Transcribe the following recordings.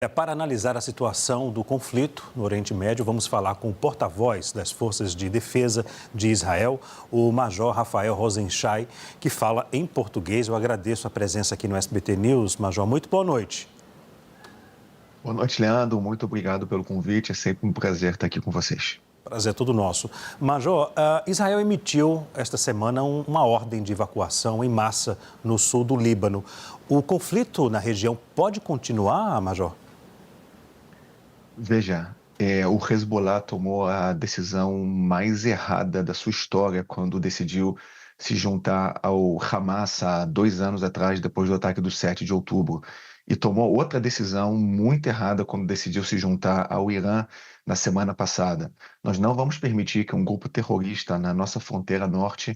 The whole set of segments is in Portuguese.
Para analisar a situação do conflito no Oriente Médio, vamos falar com o porta-voz das Forças de Defesa de Israel, o Major Rafael Rosenchai, que fala em português. Eu agradeço a presença aqui no SBT News. Major, muito boa noite. Boa noite, Leandro. Muito obrigado pelo convite. É sempre um prazer estar aqui com vocês. Prazer é todo nosso. Major, Israel emitiu esta semana uma ordem de evacuação em massa no sul do Líbano. O conflito na região pode continuar, Major? Veja, o Hezbollah tomou a decisão mais errada da sua história quando decidiu se juntar ao Hamas há 2 anos atrás, depois do ataque do 7 de outubro. E tomou outra decisão muito errada quando decidiu se juntar ao Irã na semana passada. Nós não vamos permitir que um grupo terrorista na nossa fronteira norte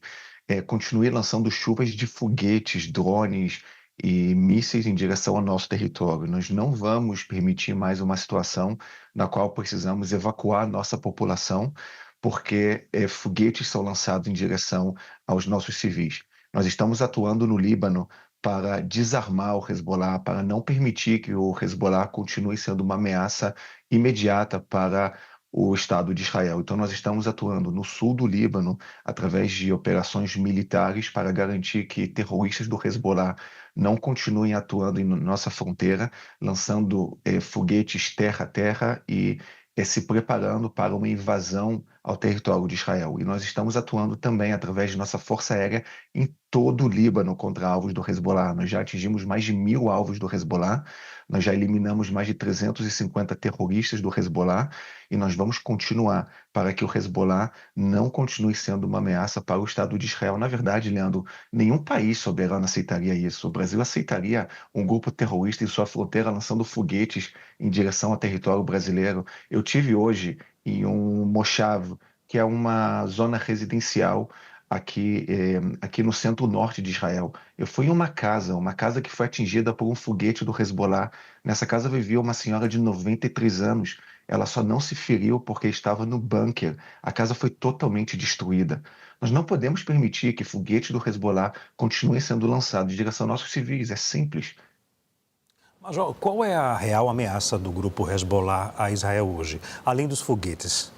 continue lançando chuvas de foguetes, drones e mísseis em direção ao nosso território. Nós não vamos permitir mais uma situação na qual precisamos evacuar nossa população, porque foguetes são lançados em direção aos nossos civis. Nós estamos atuando no Líbano para desarmar o Hezbollah, para não permitir que o Hezbollah continue sendo uma ameaça imediata para o Estado de Israel. Então, nós estamos atuando no sul do Líbano através de operações militares para garantir que terroristas do Hezbollah não continuem atuando em nossa fronteira, lançando foguetes terra a terra e se preparando para uma invasão ao território de Israel. E nós estamos atuando também através de nossa força aérea em todo o Líbano contra alvos do Hezbollah. Nós já atingimos mais de 1.000 alvos do Hezbollah, nós já eliminamos mais de 350 terroristas do Hezbollah e nós vamos continuar para que o Hezbollah não continue sendo uma ameaça para o Estado de Israel. Na verdade, Leandro, nenhum país soberano aceitaria isso. O Brasil aceitaria um grupo terrorista em sua fronteira lançando foguetes em direção ao território brasileiro. Eu tive hoje em um Moshav, que é uma zona residencial aqui no centro-norte de Israel. Eu fui em uma casa que foi atingida por um foguete do Hezbollah. Nessa casa vivia uma senhora de 93 anos. Ela só não se feriu porque estava no bunker. A casa foi totalmente destruída. Nós não podemos permitir que foguetes do Hezbollah continuem sendo lançados em direção aos nossos civis. É simples. Major, qual é a real ameaça do grupo Hezbollah a Israel hoje, além dos foguetes?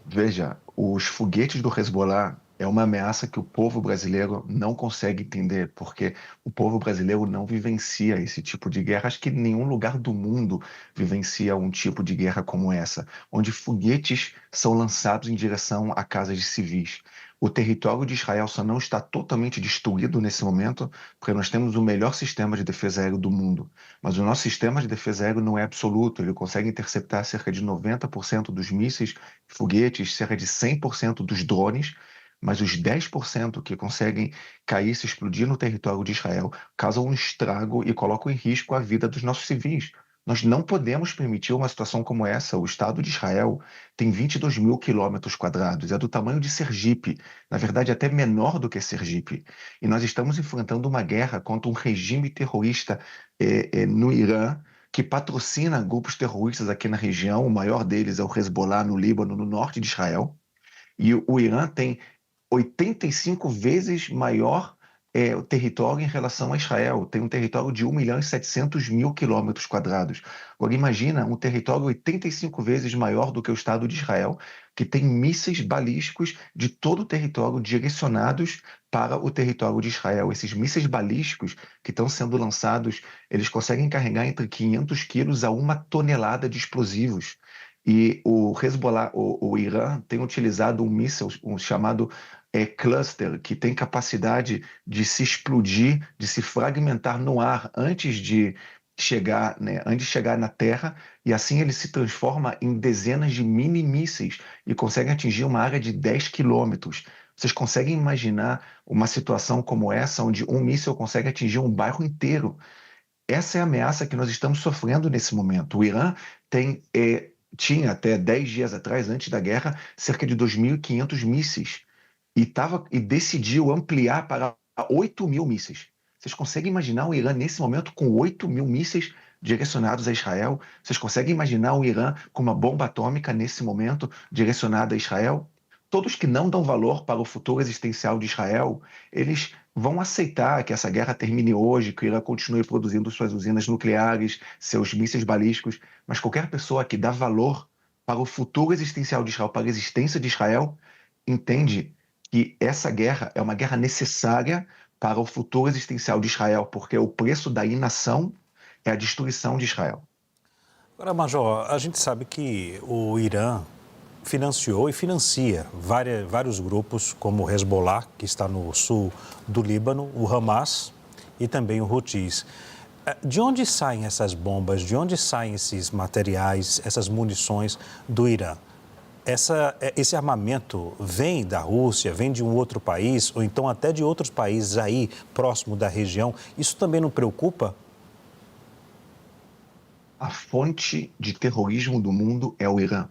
Veja, os foguetes do Hezbollah é uma ameaça que o povo brasileiro não consegue entender, porque o povo brasileiro não vivencia esse tipo de guerra. Acho que nenhum lugar do mundo vivencia um tipo de guerra como essa, onde foguetes são lançados em direção a casas de civis. O território de Israel só não está totalmente destruído nesse momento, porque nós temos o melhor sistema de defesa aérea do mundo. Mas o nosso sistema de defesa aérea não é absoluto, ele consegue interceptar cerca de 90% dos mísseis, foguetes, cerca de 100% dos drones, mas os 10% que conseguem cair, se explodir no território de Israel, causam um estrago e colocam em risco a vida dos nossos civis. Nós não podemos permitir uma situação como essa. O Estado de Israel tem 22 mil quilômetros quadrados, é do tamanho de Sergipe, na verdade até menor do que Sergipe. E nós estamos enfrentando uma guerra contra um regime terrorista no Irã, que patrocina grupos terroristas aqui na região. O maior deles é o Hezbollah no Líbano, no norte de Israel. E o Irã tem 85 vezes maior o território em relação a Israel. Tem um território de 1.700.000 quilômetros quadrados. Agora imagina um território 85 vezes maior do que o Estado de Israel, que tem mísseis balísticos de todo o território direcionados para o território de Israel. Esses mísseis balísticos que estão sendo lançados, eles conseguem carregar entre 500 quilos a 1 tonelada de explosivos. E o Hezbollah, o Irã, tem utilizado um míssil chamado cluster, que tem capacidade de se explodir, de se fragmentar no ar antes de chegar, né, antes de chegar na Terra, e assim ele se transforma em dezenas de mini mísseis e consegue atingir uma área de 10 quilômetros. Vocês conseguem imaginar uma situação como essa, onde um míssil consegue atingir um bairro inteiro? Essa é a ameaça que nós estamos sofrendo nesse momento. O Irã tinha até 10 dias atrás, antes da guerra, cerca de 2.500 mísseis e decidiu ampliar para 8.000 mísseis. Vocês conseguem imaginar o Irã nesse momento com 8.000 mísseis direcionados a Israel? Vocês conseguem imaginar o Irã com uma bomba atômica nesse momento direcionada a Israel? Todos que não dão valor para o futuro existencial de Israel, eles vão aceitar que essa guerra termine hoje, que o Irã continue produzindo suas usinas nucleares, seus mísseis balísticos, mas qualquer pessoa que dá valor para o futuro existencial de Israel, para a existência de Israel, entende que essa guerra é uma guerra necessária para o futuro existencial de Israel, porque o preço da inação é a destruição de Israel. Agora, Major, a gente sabe que o Irã financiou e financia vários grupos, como o Hezbollah, que está no sul do Líbano, o Hamas e também o Houthis. De onde saem essas bombas? De onde saem esses materiais, essas munições do Irã? Esse armamento vem da Rússia, vem de um outro país, ou então até de outros países aí próximo da região? Isso também não preocupa? A fonte de terrorismo do mundo é o Irã.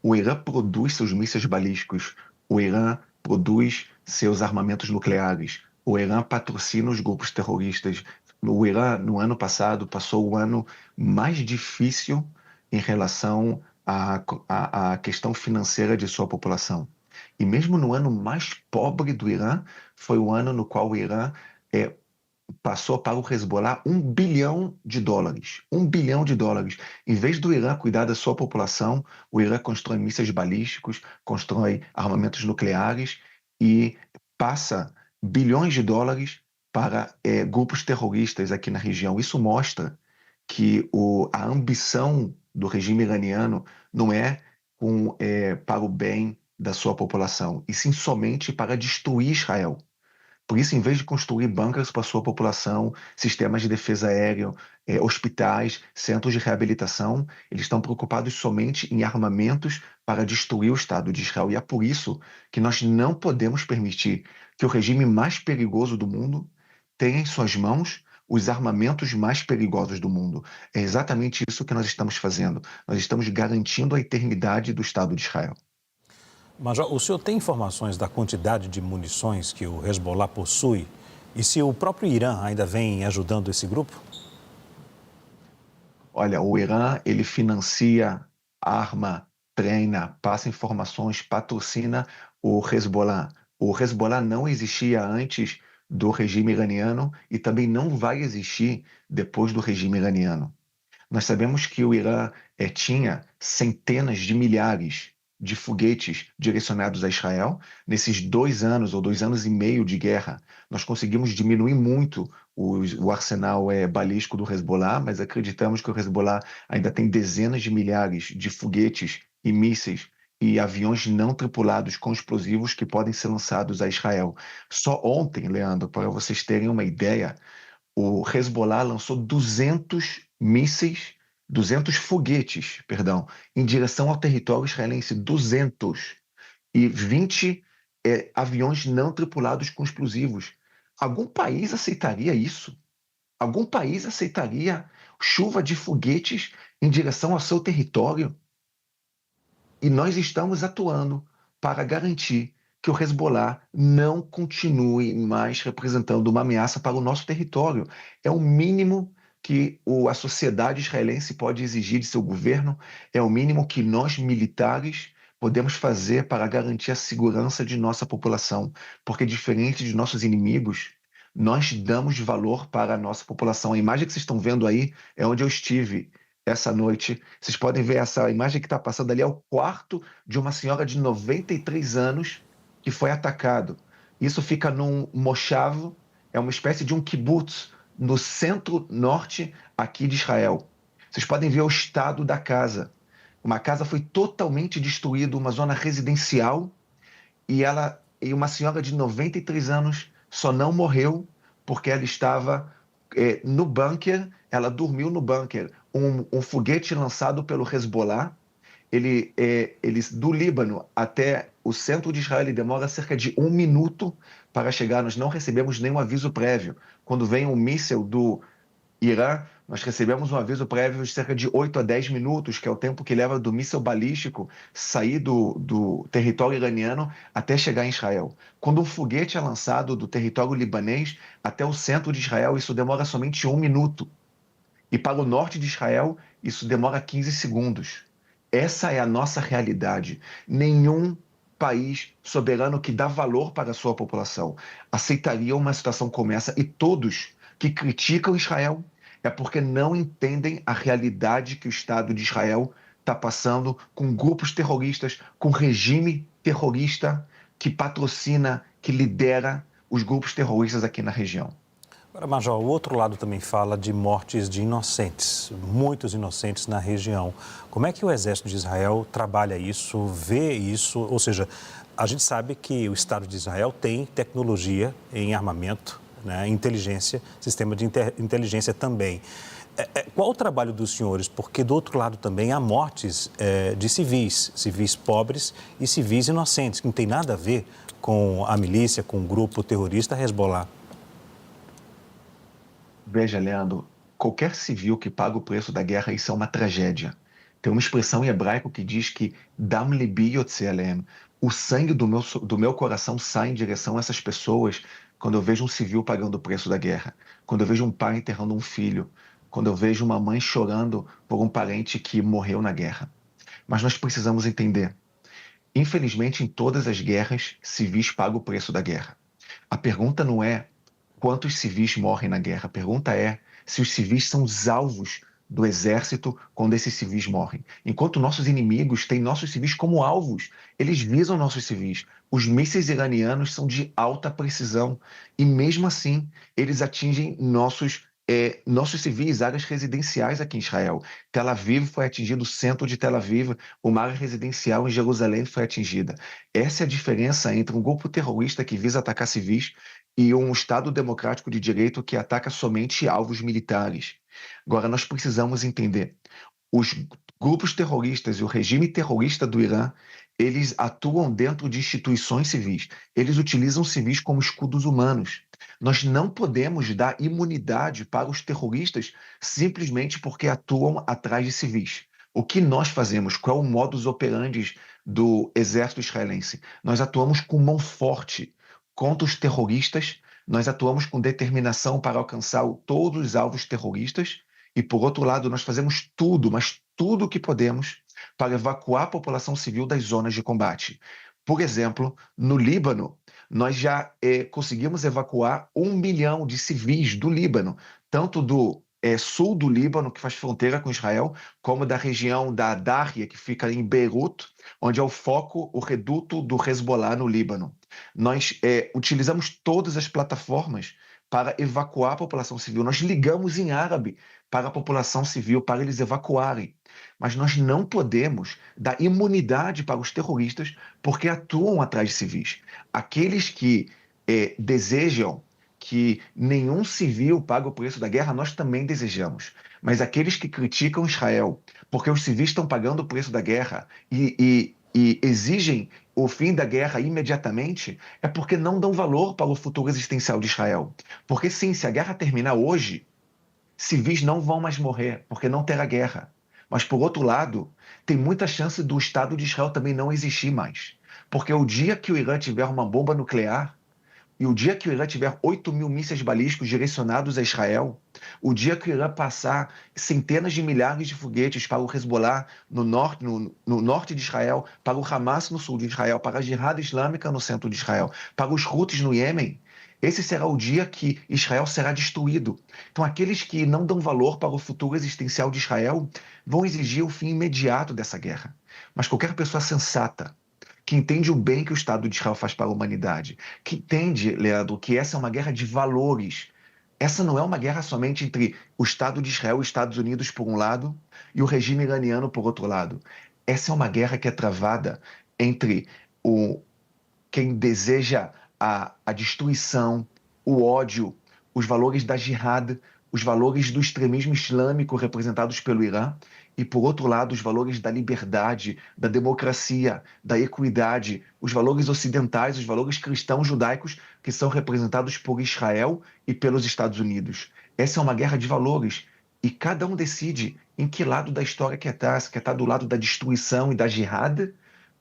O Irã produz seus mísseis balísticos, o Irã produz seus armamentos nucleares, o Irã patrocina os grupos terroristas. O Irã, no ano passado, passou o ano mais difícil em relação à questão financeira de sua população. E mesmo no ano mais pobre do Irã, foi o ano no qual o Irã é, passou para o Hezbollah US$ 1 bilhão. US$ 1 bilhão. Em vez do Irã cuidar da sua população, o Irã constrói mísseis balísticos, constrói armamentos nucleares e passa bilhões de dólares para grupos terroristas aqui na região. Isso mostra que a ambição do regime iraniano não é para o bem da sua população, e sim somente para destruir Israel. Por isso, em vez de construir bunkers para a sua população, sistemas de defesa aérea, hospitais, centros de reabilitação, eles estão preocupados somente em armamentos para destruir o Estado de Israel. E é por isso que nós não podemos permitir que o regime mais perigoso do mundo tenha em suas mãos os armamentos mais perigosos do mundo. É exatamente isso que nós estamos fazendo. Nós estamos garantindo a eternidade do Estado de Israel. Major, o senhor tem informações da quantidade de munições que o Hezbollah possui? E se o próprio Irã ainda vem ajudando esse grupo? Olha, o Irã, ele financia, arma, treina, passa informações, patrocina o Hezbollah. O Hezbollah não existia antes do regime iraniano e também não vai existir depois do regime iraniano. Nós sabemos que o Irã tinha centenas de milhares de foguetes direcionados a Israel. Nesses 2 anos ou 2 anos e meio de guerra, nós conseguimos diminuir muito o arsenal balístico do Hezbollah, mas acreditamos que o Hezbollah ainda tem dezenas de milhares de foguetes e mísseis e aviões não tripulados com explosivos que podem ser lançados a Israel. Só ontem, Leandro, para vocês terem uma ideia, o Hezbollah lançou 200 foguetes, perdão, em direção ao território israelense, 200, e 20 aviões não tripulados com explosivos. Algum país aceitaria isso? Algum país aceitaria chuva de foguetes em direção ao seu território? E nós estamos atuando para garantir que o Hezbollah não continue mais representando uma ameaça para o nosso território. É o mínimo que a sociedade israelense pode exigir de seu governo, é o mínimo que nós, militares, podemos fazer para garantir a segurança de nossa população. Porque, diferente de nossos inimigos, nós damos valor para a nossa população. A imagem que vocês estão vendo aí é onde eu estive essa noite. Vocês podem ver essa imagem que está passando ali, é o quarto de uma senhora de 93 anos que foi atacado. Isso fica num moshav, é uma espécie de um kibbutz no centro-norte aqui de Israel. Vocês podem ver o estado da casa. Uma casa foi totalmente destruída, uma zona residencial, e uma senhora de 93 anos só não morreu porque ela estava no bunker, ela dormiu no bunker. Um foguete lançado pelo Hezbollah, do Líbano até o centro de Israel, ele demora cerca de 1 minuto para chegar. Nós não recebemos nenhum aviso prévio. Quando vem um míssil do Irã, nós recebemos um aviso prévio de cerca de 8 a 10 minutos, que é o tempo que leva do míssil balístico sair do território iraniano até chegar em Israel. Quando um foguete é lançado do território libanês até o centro de Israel, isso demora somente 1 minuto. E para o norte de Israel, isso demora 15 segundos. Essa é a nossa realidade. Nenhum país soberano que dá valor para a sua população aceitaria uma situação como essa? E todos que criticam Israel é porque não entendem a realidade que o Estado de Israel está passando com grupos terroristas, com regime terrorista que patrocina, que lidera os grupos terroristas aqui na região. Agora, Major, o outro lado também fala de mortes de inocentes, muitos inocentes na região. Como é que o Exército de Israel trabalha isso, vê isso? Ou seja, a gente sabe que o Estado de Israel tem tecnologia em armamento, né, inteligência, sistema de inteligência também. Qual o trabalho dos senhores? Porque do outro lado também há mortes de civis pobres e civis inocentes, que não tem nada a ver com a milícia, com o grupo terrorista Hezbollah. Veja, Leandro, qualquer civil que paga o preço da guerra, isso é uma tragédia. Tem uma expressão em hebraico que diz que Dam libi yotzei alehem. O sangue do meu coração sai em direção a essas pessoas quando eu vejo um civil pagando o preço da guerra, quando eu vejo um pai enterrando um filho, quando eu vejo uma mãe chorando por um parente que morreu na guerra. Mas nós precisamos entender, infelizmente, em todas as guerras, civis pagam o preço da guerra. A pergunta não é quantos civis morrem na guerra. A pergunta é se os civis são os alvos do exército quando esses civis morrem. Enquanto nossos inimigos têm nossos civis como alvos, eles visam nossos civis. Os mísseis iranianos são de alta precisão e, mesmo assim, eles atingem nossos civis, áreas residenciais aqui em Israel. Tel Aviv foi atingido, o centro de Tel Aviv, uma área residencial em Jerusalém foi atingida. Essa é a diferença entre um grupo terrorista que visa atacar civis e um Estado democrático de direito que ataca somente alvos militares. Agora, nós precisamos entender, os grupos terroristas e o regime terrorista do Irã, eles atuam dentro de instituições civis, eles utilizam civis como escudos humanos. Nós não podemos dar imunidade para os terroristas simplesmente porque atuam atrás de civis. O que nós fazemos? Qual é o modus operandi do exército israelense? Nós atuamos com mão forte contra os terroristas, nós atuamos com determinação para alcançar todos os alvos terroristas e, por outro lado, nós fazemos tudo, mas tudo o que podemos para evacuar a população civil das zonas de combate. Por exemplo, no Líbano, nós já conseguimos evacuar 1 milhão de civis do Líbano, tanto do sul do Líbano, que faz fronteira com Israel, como da região da Dária, que fica em Beirut, onde é o foco, o reduto do Hezbollah no Líbano. Nós utilizamos todas as plataformas para evacuar a população civil. Nós ligamos em árabe para a população civil, para eles evacuarem. Mas nós não podemos dar imunidade para os terroristas porque atuam atrás de civis. Aqueles que desejam que nenhum civil pague o preço da guerra, nós também desejamos. Mas aqueles que criticam Israel porque os civis estão pagando o preço da guerra e exigem o fim da guerra imediatamente, é porque não dão valor para o futuro existencial de Israel. Porque sim, se a guerra terminar hoje, civis não vão mais morrer, porque não terá guerra. Mas, por outro lado, tem muita chance do Estado de Israel também não existir mais. Porque o dia que o Irã tiver uma bomba nuclear, e o dia que o Irã tiver 8 mil mísseis balísticos direcionados a Israel, o dia que o Irã passar centenas de milhares de foguetes para o Hezbollah no norte de Israel, para o Hamas no sul de Israel, para a Jihad Islâmica no centro de Israel, para os Houthis no Iêmen, esse será o dia que Israel será destruído. Então, aqueles que não dão valor para o futuro existencial de Israel vão exigir o fim imediato dessa guerra. Mas qualquer pessoa sensata, que entende o bem que o Estado de Israel faz para a humanidade, que entende, Leandro, que essa é uma guerra de valores. Essa não é uma guerra somente entre o Estado de Israel e os Estados Unidos, por um lado, e o regime iraniano, por outro lado. Essa é uma guerra que é travada entre quem deseja a destruição, o ódio, os valores da jihad, os valores do extremismo islâmico representados pelo Irã, e, por outro lado, os valores da liberdade, da democracia, da equidade, os valores ocidentais, os valores cristãos judaicos que são representados por Israel e pelos Estados Unidos. Essa é uma guerra de valores e cada um decide em que lado da história quer estar, se quer estar do lado da destruição e da jihad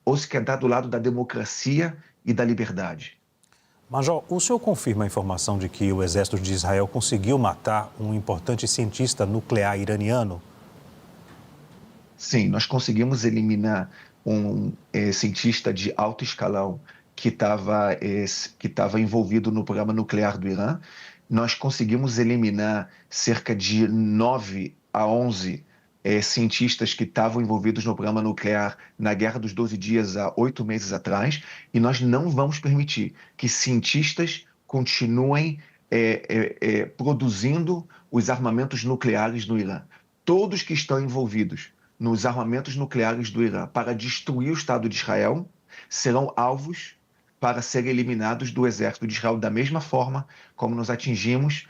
ou se quer estar do lado da democracia e da liberdade. Major, o senhor confirma a informação de que o exército de Israel conseguiu matar um importante cientista nuclear iraniano? Sim, nós conseguimos eliminar cientista de alto escalão que estava envolvido no programa nuclear do Irã. Nós conseguimos eliminar cerca de 9 a 11 cientistas que estavam envolvidos no programa nuclear na Guerra dos 12 Dias há 8 meses atrás, e nós não vamos permitir que cientistas continuem produzindo os armamentos nucleares no Irã. Todos que estão envolvidos nos armamentos nucleares do Irã para destruir o Estado de Israel serão alvos para serem eliminados do exército de Israel, da mesma forma como nós atingimos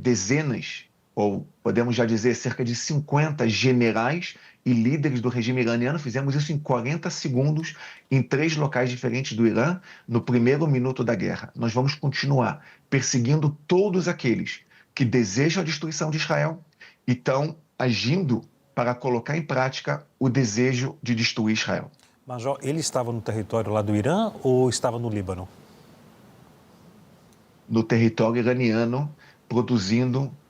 dezenas, ou podemos já dizer cerca de 50 generais e líderes do regime iraniano. Fizemos isso em 40 segundos em 3 locais diferentes do Irã, no primeiro minuto da guerra. Nós vamos continuar perseguindo todos aqueles que desejam a destruição de Israel e estão agindo para colocar em prática o desejo de destruir Israel. Major, ele estava no território lá do Irã ou estava no Líbano? No território iraniano,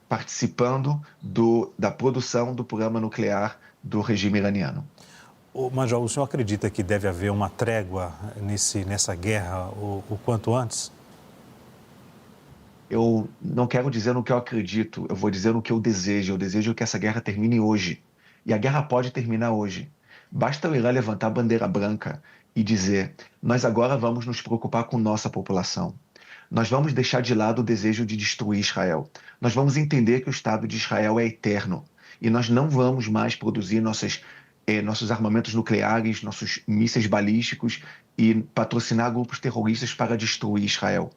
participando da produção do programa nuclear do regime iraniano. Major, o senhor acredita que deve haver uma trégua nessa guerra o quanto antes? Eu não quero dizer no que eu acredito, eu vou dizer no que eu desejo. Eu desejo que essa guerra termine hoje. E a guerra pode terminar hoje. Basta o Irã levantar a bandeira branca e dizer: nós agora vamos nos preocupar com nossa população. Nós vamos deixar de lado o desejo de destruir Israel. Nós vamos entender que o Estado de Israel é eterno. E nós não vamos mais produzir nossos armamentos nucleares, nossos mísseis balísticos e patrocinar grupos terroristas para destruir Israel.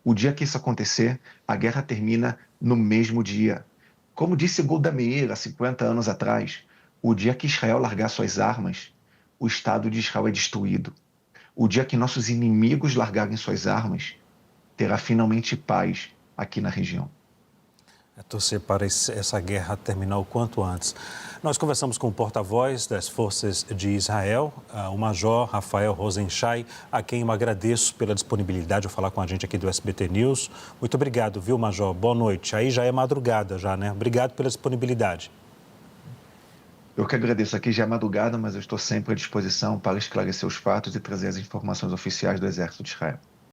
O dia que isso acontecer, a guerra termina no mesmo dia. Como disse Golda Meir há 50 anos atrás, o dia que Israel largar suas armas, o Estado de Israel é destruído. O dia que nossos inimigos largarem suas armas, terá finalmente paz aqui na região. É torcer para essa guerra terminar o quanto antes. Nós conversamos com o porta-voz das Forças de Israel, o Major Rafael Rosenchai, a quem eu agradeço pela disponibilidade de falar com a gente aqui do SBT News. Muito obrigado, viu, Major? Boa noite. Aí já é madrugada, já, né? Obrigado pela disponibilidade. Eu que agradeço. Aqui já é madrugada, mas eu estou sempre à disposição para esclarecer os fatos e trazer as informações oficiais do Exército de Israel.